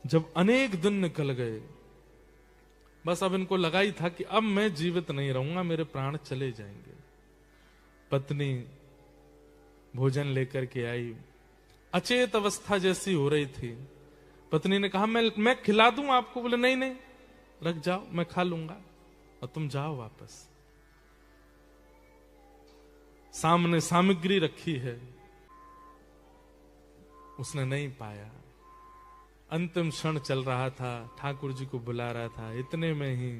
जब अनेक दिन निकल गए, बस अब इनको लगा ही था कि अब मैं जीवित नहीं रहूंगा, मेरे प्राण चले जाएंगे। पत्नी भोजन लेकर के आई, अचेत अवस्था जैसी हो रही थी। पत्नी ने कहा मैं खिला दूं आपको। बोले नहीं नहीं, रख जाओ, मैं खा लूंगा और तुम जाओ वापस। सामने सामग्री रखी है, उसने नहीं पाया। अंतिम क्षण चल रहा था, ठाकुर जी को बुला रहा था। इतने में ही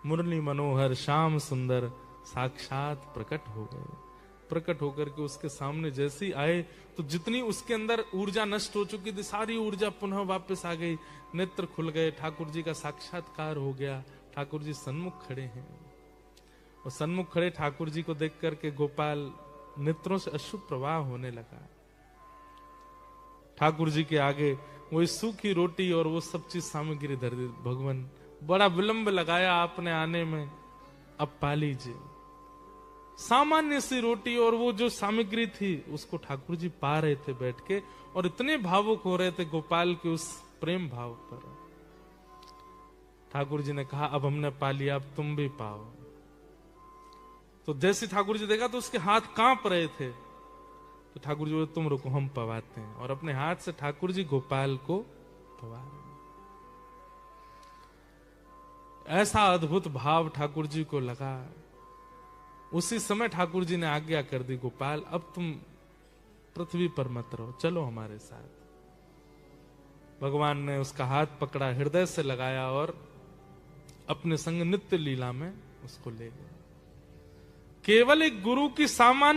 मुरली मनोहर श्याम सुंदर साक्षात प्रकट हो गए। प्रकट होकर के उसके सामने जैसे ही आए तो जितनी उसके अंदर ऊर्जा नष्ट हो चुकी थी, सारी ऊर्जा पुनः वापस आ गई। नेत्र खुल गए, ठाकुर जी का साक्षात्कार हो गया। ठाकुर जी सन्मुख खड़े हैं और सन्मुख खड़े ठाकुर जी को देख करके गोपाल नेत्रों से अश्रु प्रवाह होने लगा। ठाकुर जी के आगे वो सूखी रोटी और वो सब चीज सामग्री धर दी। भगवान बड़ा विलंब लगाया आपने आने में, अब पा लीजिए। सामान्य सी रोटी और वो जो सामग्री थी उसको ठाकुर जी पा रहे थे बैठ के, और इतने भावुक हो रहे थे गोपाल के उस प्रेम भाव पर। ठाकुर जी ने कहा अब हमने पा लिया, अब तुम भी पाओ। तो जैसे ठाकुर जी देखा तो उसके हाथ कांप रहे थे। तो ठाकुर जी बोले तुम रुको, हम पवाते हैं। और अपने हाथ से ठाकुर जी गोपाल को पवा रहे। ऐसा अद्भुत भाव ठाकुर जी को लगा। उसी समय ठाकुर जी ने आज्ञा कर दी, गोपाल अब तुम पृथ्वी पर मत रहो, चलो हमारे साथ। भगवान ने उसका हाथ पकड़ा, हृदय से लगाया और अपने संग नित्य लीला में उसको ले गए। केवल एक गुरु की सामान्य